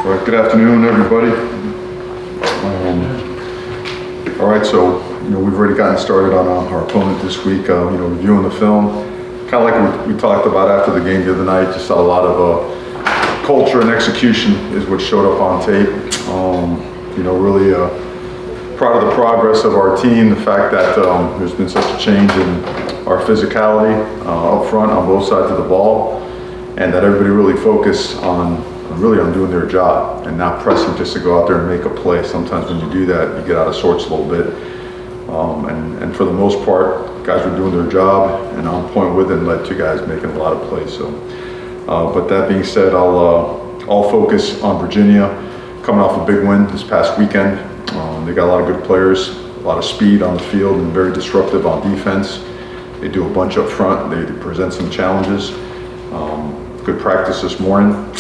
Good afternoon, everybody. All right, so we've already gotten started on our opponent this week. Reviewing the film, kind of like we talked about after the game the other night. Just saw a lot of culture and execution is what showed up on tape. Really proud of the progress of our team. The fact that there's been such a change in our physicality up front on both sides of the ball, and that everybody really focused on doing their job and not pressing just to go out there and make a play. Sometimes when you do that, you get out of sorts a little bit. And for the most part, guys were doing their job and on point with it, and led to guys making a lot of plays. So, but that being said, I'll focus on Virginia, coming off a big win this past weekend. They got a lot of good players, a lot of speed on the field, and very disruptive on defense. They do a bunch up front. They present some challenges. Good practice this morning.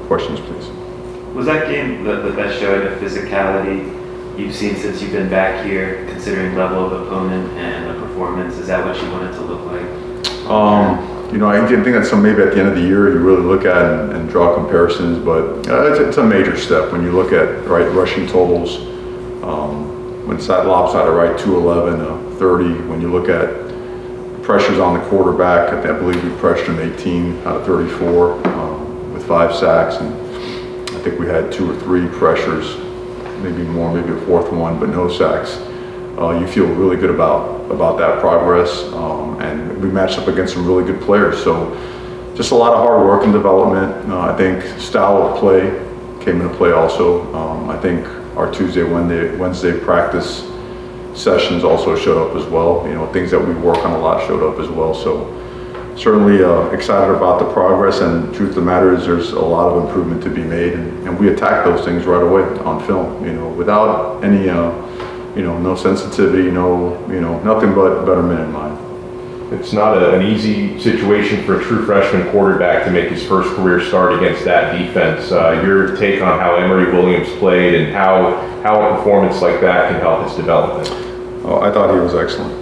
Questions, please. Was that game the best showing of physicality you've seen since you've been back here, considering level of opponent and the performance? Is that what you want it to look like? I think that's maybe at the end of the year you really look at and draw comparisons, but it's a major step when you look at rushing totals. When it's that lopsided, 211, 30. When you look at pressures on the quarterback, I believe we pressured him 18 out of 34. 5 sacks, and I think we had 2 or 3 pressures, maybe more, maybe a fourth one, but no sacks. You feel really good about that progress, and we matched up against some really good players. So just a lot of hard work and development. I think style of play came into play also. I think our Tuesday, Wednesday practice sessions also showed up as well. Things that we work on a lot showed up as well. So certainly excited about the progress, and the truth of the matter is there's a lot of improvement to be made, and we attack those things right away on film, without any, no sensitivity, nothing but betterment in mind. It's not an easy situation for a true freshman quarterback to make his first career start against that defense. Your take on how Emory Williams played and how a performance like that can help his development? Oh, I thought he was excellent.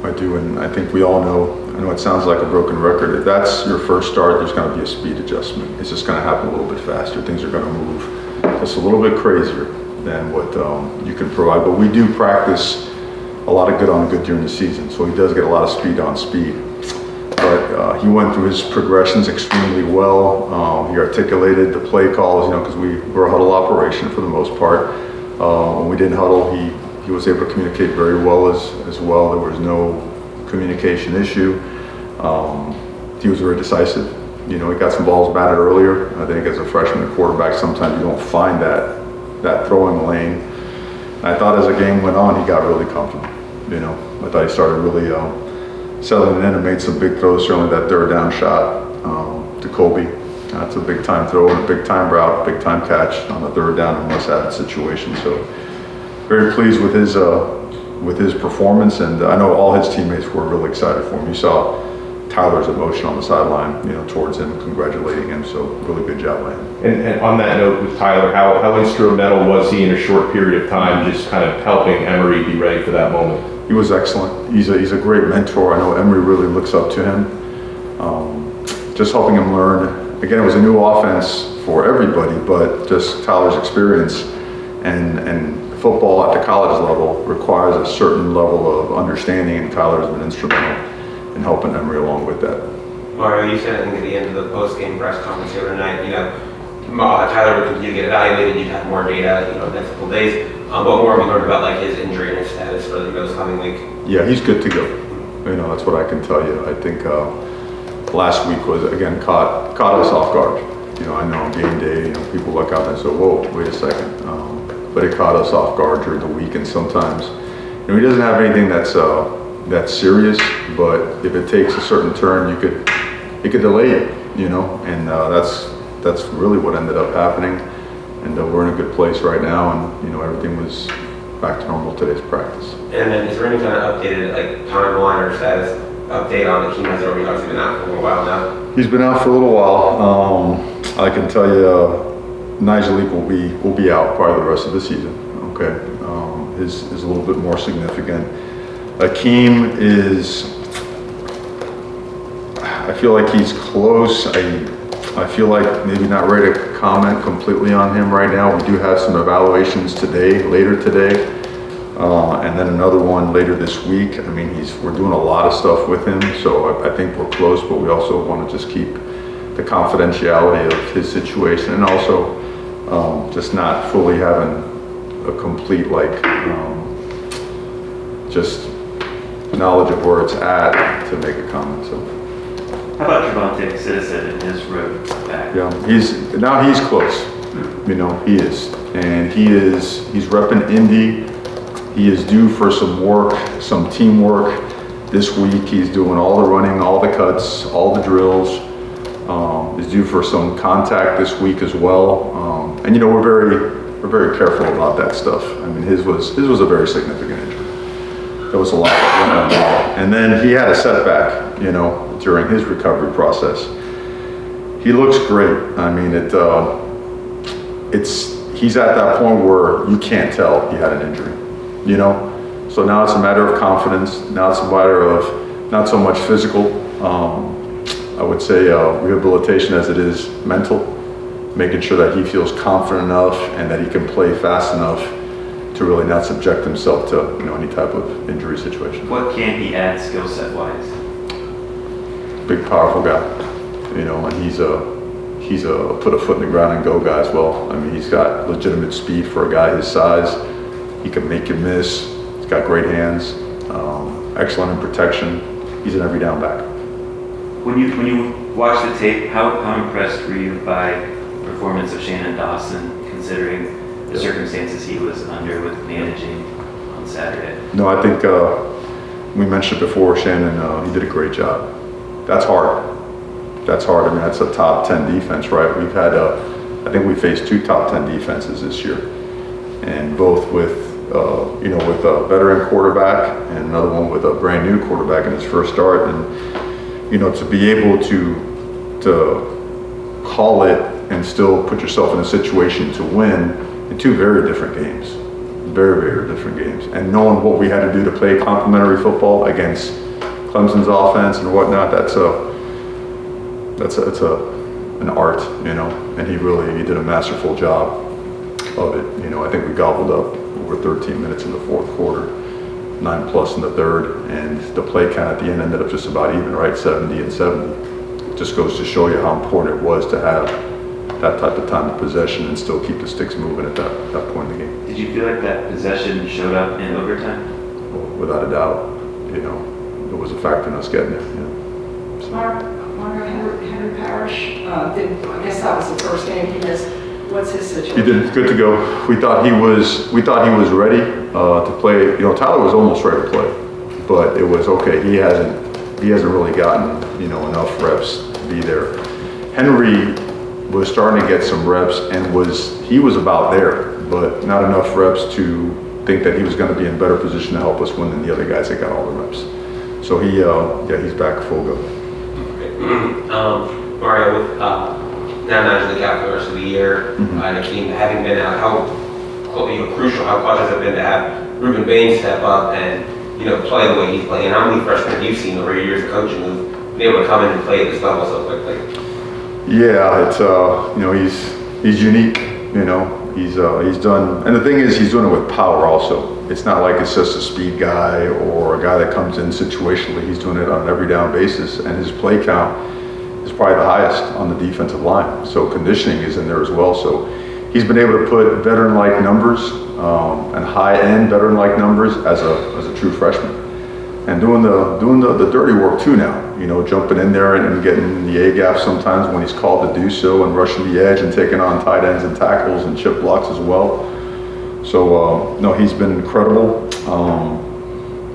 I do, and I think we all know, I know it sounds like a broken record. If that's your first start, there's going to be a speed adjustment. It's just going to happen a little bit faster. Things are going to move just a little bit crazier than what you can provide. But we do practice a lot of good on good during the season, so he does get a lot of speed on speed. But he went through his progressions extremely well. He articulated the play calls, because we're a huddle operation for the most part. When we didn't huddle, he was able to communicate very well as well. There was no communication issue. He was very decisive. He got some balls batted earlier. I think as a freshman quarterback, sometimes you don't find that throwing lane. And I thought as the game went on, he got really comfortable. I thought he started really settling in and made some big throws. Certainly that third down shot to Colby. That's a big time throw and a big time route, big time catch on the third down in must-have situation. So very pleased with his performance, and I know all his teammates were really excited for him. You saw Tyler's emotion on the sideline, towards him, congratulating him. So really good job by him. And on that note with Tyler, how instrumental was he in a short period of time, just kind of helping Emory be ready for that moment? He was excellent. He's a great mentor. I know Emory really looks up to him. Just helping him learn. Again, it was a new offense for everybody, but just Tyler's experience and football at the college level requires a certain level of understanding, and Tyler has been instrumental in helping Emory along with that. Mario, you said I think at the end of the post-game press conference the other night, Tyler would continue to get evaluated, you'd have more data, the next couple days. What more have you learned about his injury and his status for this coming week? Yeah, he's good to go. That's what I can tell you. I think last week was again caught us off guard. I know on game day, people look out and say, "Whoa, wait a second." But it caught us off guard during the week, and sometimes, he doesn't have anything that's serious, but if it takes a certain turn, it could delay it, and that's really what ended up happening. And we're in a good place right now, and everything was back to normal today's practice. And then is there any kind of updated timeline or status update on the Keem He's obviously been out for a little while now? He's been out for a little while. I can tell you, Nigel will be out probably the rest of the season. Okay, is a little bit more significant. Keem is, I feel like he's close. I feel like maybe not ready to comment completely on him right now. We do have some evaluations today, later today, and then another one later this week. I mean, we're doing a lot of stuff with him, so I think we're close, but we also want to just keep the confidentiality of his situation, and also just not fully having a complete, like, just knowledge of where it's at to make a comment. So. How about Javonte Citizen and his road back? Yeah, he's close. You know, he is, and he's repping Indy. He is due for some work, some teamwork this week. He's doing all the running, all the cuts, all the drills. He's due for some contact this week as well. And you know, we're very careful about that stuff. I mean, his was a very significant injury. There was a lot that went on. And then he had a setback, you know, during his recovery process. He looks great. I mean, he's at that point where you can't tell he had an injury, you know? So now it's a matter of confidence. Now it's a matter of not so much physical, I would say rehabilitation as it is mental, making sure that he feels confident enough and that he can play fast enough to really not subject himself to, you know, any type of injury situation. What can he add skill set wise? Big, powerful guy, you know, and he's a put a foot in the ground and go guy as well. I mean, he's got legitimate speed for a guy his size. He can make you miss. He's got great hands, excellent in protection. He's an every down back. When you watch the tape, how impressed were you by the performance of Shannon Dawson, considering the circumstances he was under with managing on Saturday? No, I think we mentioned it before, Shannon, he did a great job. That's hard. That's hard. I mean, that's a top 10 defense, right? We've had, I think we faced 2 top 10 defenses this year, and both with, you know, with a veteran quarterback and another one with a brand new quarterback in his first start. And, you know, to be able to call it and still put yourself in a situation to win in 2 very different games, very, very different games. And knowing what we had to do to play complementary football against Clemson's offense and whatnot, it's an art, you know, and he did a masterful job of it. You know, I think we gobbled up over 13 minutes in the fourth quarter, 9+ in the third, and the play count at the end ended up just about even, right? 70 and 70. It just goes to show you how important it was to have that type of time of possession and still keep the sticks moving at that point in the game. Did you feel like that possession showed up in overtime? Well, without a doubt, you know, it was a factor in us getting it. You know. So. Mario Henry Parrish, I guess that was the first game he missed. What's his situation? He did good to go. We thought he was ready to play. You know, Tyler was almost ready to play, but it was okay. He hasn't really gotten, you know, enough reps to be there. Henry was starting to get some reps and he was about there, but not enough reps to think that he was going to be in better position to help us win than the other guys that got all the reps. So he's back full go. Mario, with now managing the cap for the rest of the year, and the team having been out, how crucial, how clutch has it been to have Ruben Bain step up and, you know, play the way he's playing? How many freshmen have you seen over your years of coaching who've been able to come in and play at this level so quickly? Yeah, it's you know, he's unique. You know, he's done, and the thing is, he's doing it with power also. It's not like it's just a speed guy or a guy that comes in situationally. He's doing it on an every down basis, and his play count is probably the highest on the defensive line. So conditioning is in there as well. So he's been able to put veteran-like numbers and high-end veteran-like numbers as a true freshman, and doing the dirty work too now. You know, jumping in there and getting the A-gap sometimes when he's called to do so, and rushing the edge and taking on tight ends and tackles and chip blocks as well. So no, he's been incredible,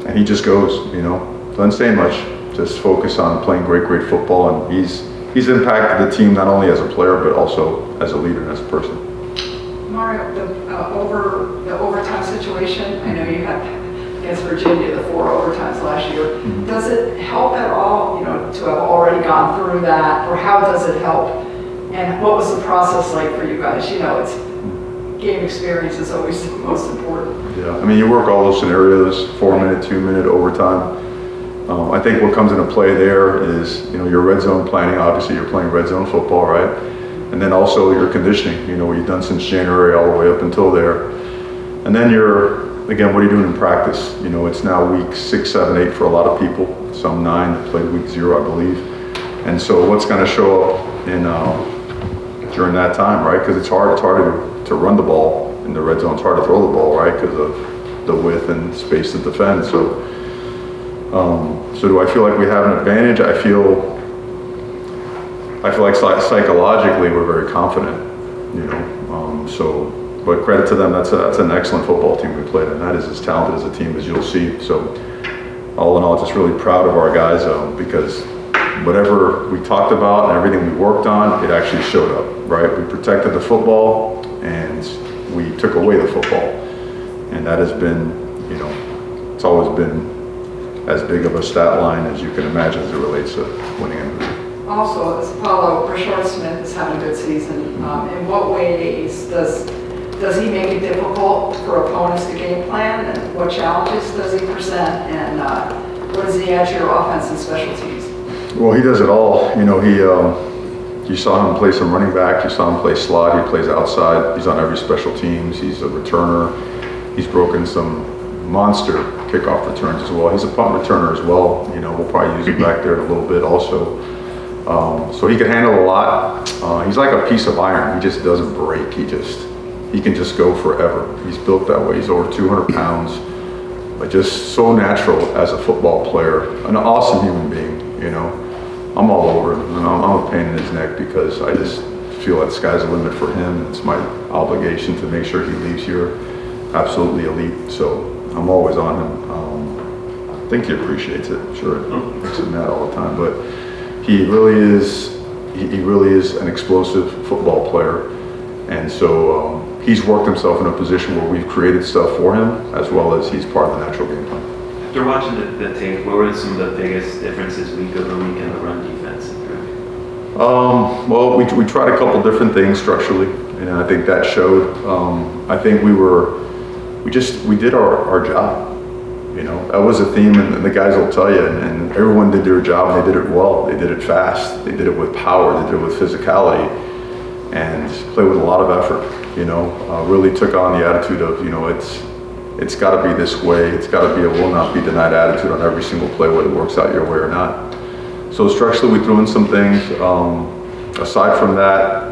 and he just goes. You know, doesn't say much. Just focus on playing great football, and he's impacted the team not only as a player but also as a leader and as a person. Mario, the overtime situation, I know you had against Virginia the 4 overtimes last year. Does it help at all, you know, to have already gone through that, or how does it help? And what was the process like for you guys? You know, it's game experience is always the most important. Yeah, I mean, you work all those scenarios: 4-minute, 2-minute overtime. I think what comes into play there is, your red zone planning. Obviously, you're playing red zone football, right? And then also your conditioning, what you've done since January all the way up until there. And then again, what are you doing in practice? It's now week 6, 7, 8 for a lot of people. Some 9 that played week 0, I believe. And so what's going to show up during that time, right? Because it's harder to run the ball in the red zone. It's hard to throw the ball, right? Because of the width and space to defend. So do I feel like we have an advantage? I feel like psychologically we're very confident, but credit to them, that's an excellent football team we played, and that is as talented as a team as you'll see. So all in all, just really proud of our guys because whatever we talked about and everything we worked on, it actually showed up, right? We protected the football and we took away the football, and that has been, it's always been as big of a stat line as you can imagine as it relates to winning and losing. Also, as Paulo, Rashard Smith is having a good season. In what ways does he make it difficult for opponents to game plan, and what challenges does he present, and what does he add to your offense and special teams? Well, he does it all. You saw him play some running back, you saw him play slot, he plays outside, he's on every special teams, he's a returner, he's broken some monster kickoff returns as well. He's a punt returner as well. We'll probably use him back there a little bit also. So he can handle a lot. He's like a piece of iron. He just doesn't break. He can just go forever. He's built that way. He's over 200 pounds, but just so natural as a football player. An awesome human being. I'm all over him, and I'm a pain in his neck because I just feel that the sky's the limit for him. It's my obligation to make sure he leaves here absolutely elite. So I'm always on him. I think he appreciates it. Sure, it makes him mad all the time, but he really is an explosive football player. And so he's worked himself in a position where we've created stuff for him, as well as he's part of the natural game plan. After watching the tape, what were some of the biggest differences week over week in the run defense improving? Well, we tried a couple different things structurally, and I think that showed. I think we did our job. That was a theme, and the guys will tell you, and everyone did their job, and they did it well. They did it fast. They did it with power. They did it with physicality, and played with a lot of effort. Really took on the attitude of, it's got to be this way. It's got to be a will not be denied attitude on every single play, whether it works out your way or not. So structurally, we threw in some things. Aside from that,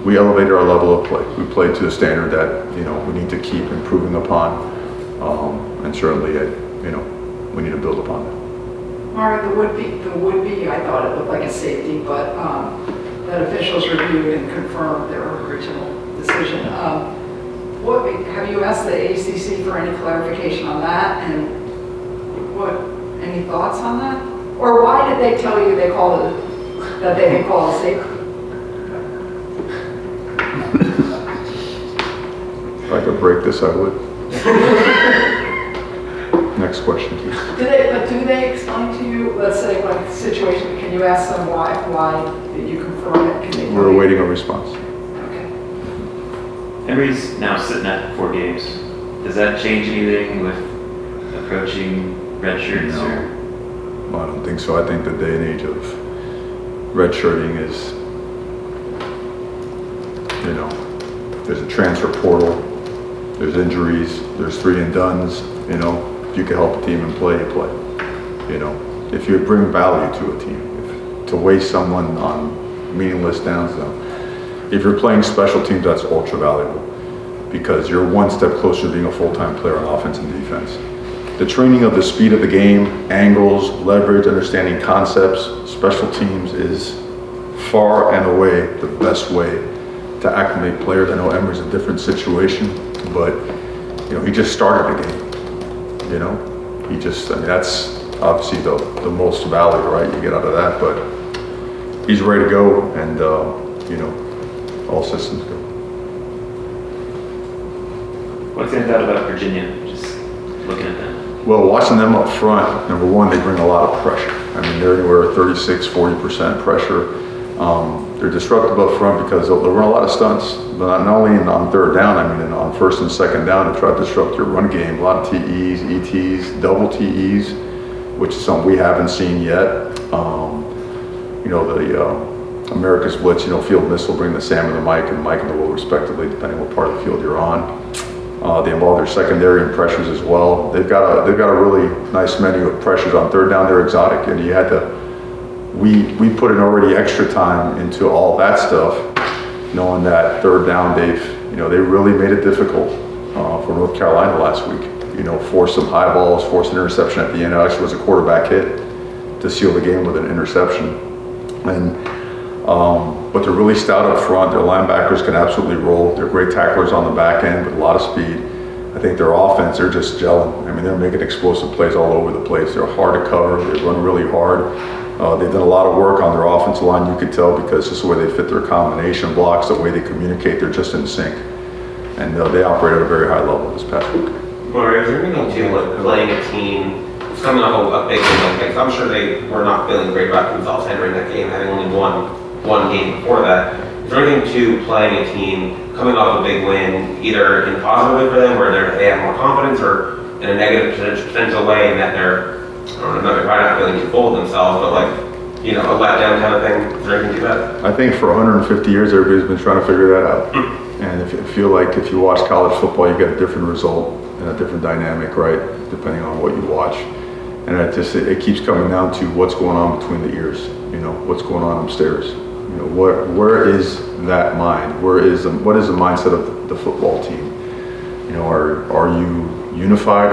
we elevated our level of play. We played to a standard that we need to keep improving upon, and certainly we need to build upon that. Mario, the would-be, I thought it looked like a safety, but that officials reviewed and confirmed their original decision. Have you asked the ACC for any clarification on that, and any thoughts on that? Or why did they tell you that they didn't call it safety? If I could break this, I would. Next question, please. Do they explain to you, let's say, like the situation, can you ask them why did you confirm it? Can they tell We're you? awaiting a response. Okay. Emory's now sitting at 4 games. Does that change anything with approaching red shirts? No. Well, I don't think so. I think the day and age of red shirting is, there's a transfer portal, there's injuries, there's 3 and dones. If you can help a team and play, you play. If you bring value to a team, to waste someone on meaningless downs, though. If you're playing special teams, that's ultra valuable because you're one step closer to being a full-time player on offense and defense. The training of the speed of the game, angles, leverage, understanding concepts, special teams is far and away the best way to acclimate players. I know Emory's a different situation, but he just started the game. That's obviously the most value, right? You get out of that, but he's ready to go, and all systems go. What's your thought about Virginia? Just looking at them. Well, watching them up front, number one, they bring a lot of pressure. They're anywhere 36, 40% pressure. They're disruptive up front because they'll run a lot of stunts, but not only on third down, I mean, on first and second down to try to disrupt your run game. A lot of TEs, ETs, double TEs, which is something we haven't seen yet. The America's Blitz, field miss will bring the Sam and the Mike and the Will respectively, depending what part of the field you're on. They involve their secondary and pressures as well. They've got a really nice menu of pressures on third down. They're exotic, and you had to. We put in already extra time into all that stuff, knowing that third down, they really made it difficult for North Carolina last week. Forced some high balls, forced an interception at the end. It actually was a quarterback hit to seal the game with an interception. But they're really stout up front. Their linebackers can absolutely roll. They're great tacklers on the back end with a lot of speed. I think their offense, they're just gelling. I mean, they're making explosive plays all over the place. They're hard to cover. They run really hard. They've done a lot of work on their offensive line, you could tell, because just the way they fit their combination blocks, the way they communicate, they're just in sync. And they operate at a very high level this past week. Mario, is there anything to like playing a team who's coming off a big win like that? I'm sure they were not feeling great about themselves entering that game, having only one game before that. Is there anything to playing a team coming off a big win, either in a positive way for them, where they have more confidence, or in a negative potential way, in that they're probably not feeling too full of themselves, but a letdown kind of thing? Is there anything to that? I think for 150 years, everybody's been trying to figure that out. And if you watch college football, you get a different result and a different dynamic, right? Depending on what you watch. And it keeps coming down to what's going on between the ears. What's going on upstairs. Where is that mind? What is the mindset of the football team? Are you unified?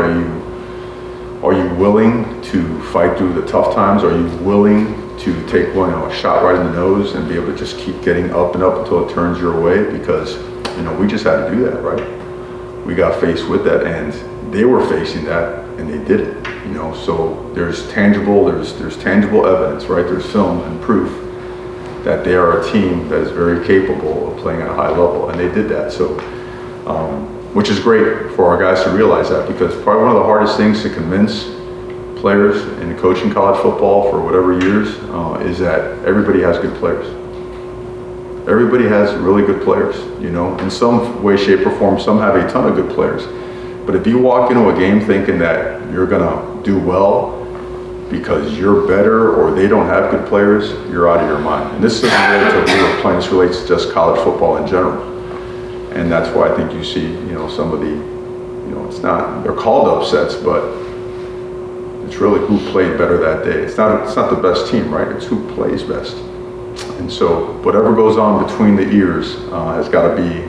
Are you willing to fight through the tough times? Are you willing to take a shot right in the nose and be able to just keep getting up and up until it turns your way? Because we just had to do that, right? We got faced with that, and they were facing that, and they did it. So there's tangible evidence, right? There's film and proof that they are a team that is very capable of playing at a high level, and they did that. So, which is great for our guys to realize that, because probably one of the hardest things to convince players in coaching college football for whatever years is that everybody has good players. Everybody has really good players, in some way, shape, or form. Some have a ton of good players. But if you walk into a game thinking that you're gonna do well because you're better or they don't have good players, you're out of your mind. And this isn't related to Blue playing, this relates to just college football in general. And that's why I think you see, some of the, it's not, they're called upsets, but it's really who played better that day. It's not the best team, right? It's who plays best. And so whatever goes on between the ears has got to be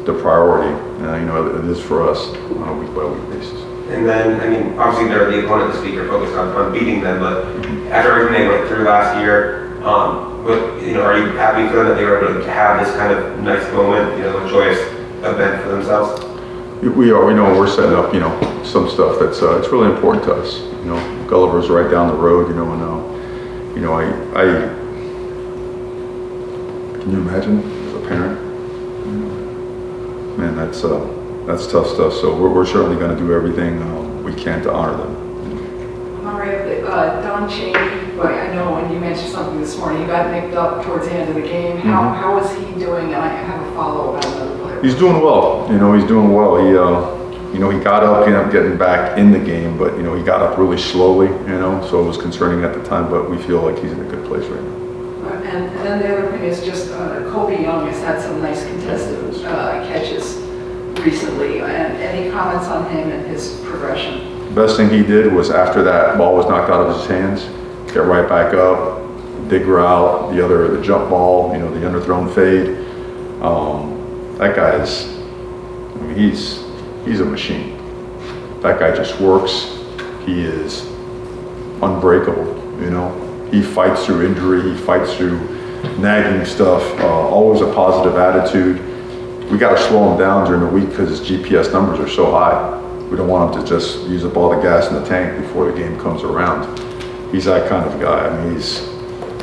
the priority. It is for us on a week-by-week basis. And then, obviously they're the opponent this week. You're focused on beating them, but after everything they went through last year, are you happy for them that they were able to have this kind of nice moment, a joyous event for themselves? We are. We know we're setting up, some stuff that's it's really important to us. Gulliver's right down the road, and I can you imagine as a parent? Man, that's tough stuff. So we're certainly going to do everything we can to honor them. Mario, Don Cheney, I know when you mentioned something this morning, he got nicked up towards the end of the game. How is he doing? And I have a follow-up on another player. He's doing well. He's doing well. He got up, ended up getting back in the game, but he got up really slowly. So it was concerning at the time. But we feel like he's in a good place right now. And then the other thing is just Kobe Young has had some nice contested catches recently. And any comments on him and his progression? The best thing he did was, after that ball was knocked out of his hands, get right back up, dig route, the jump ball, the underthrown fade. That guy is, he's a machine. That guy just works. He is unbreakable, He fights through injury, he fights through nagging stuff, always a positive attitude. We got to slow him down during the week because his GPS numbers are so high. We don't want him to just use up all the gas in the tank before the game comes around. He's that kind of guy.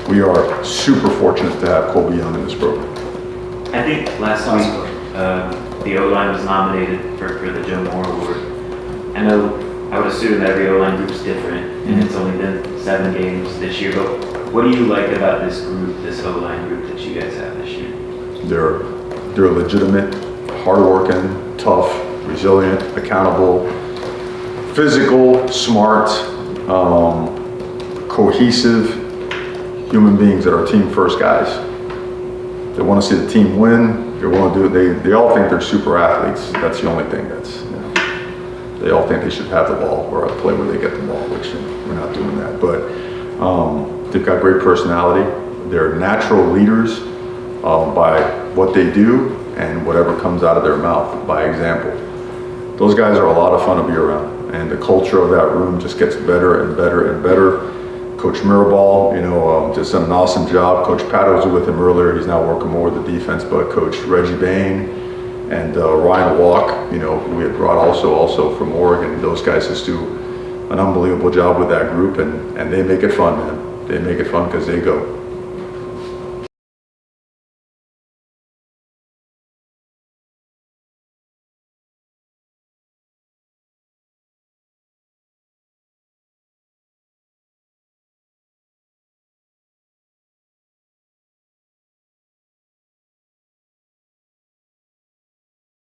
We are super fortunate to have Kobe Young in this program. I think last week the O-line was nominated for the Joe Moore Award. I would assume every O-line group is different, and it's only been 7 games this year, but What do you like about this group, this O-line group that you guys have this year? They're legitimate, hardworking, tough, resilient, accountable, physical, smart, cohesive human beings that are team first guys. They want to see the team win. They want to do it. They all think they're super athletes. That's the only thing that's, you know, they all think they should have the ball or play where they get the ball, which we're not doing that. But they've got great personality. They're natural leaders by what they do and whatever comes out of their mouth by example. Those guys are a lot of fun to be around, and the culture of that room just gets better and better and better. Coach Mirabal, you know, just done an awesome job. Coach Pat was with him earlier. He's now working more with the defense, but Coach Reggie Bain and Ryan Walk, you know, we had brought also from Oregon. Those guys just do an unbelievable job with that group, and they make it fun, man. They make it fun because they go.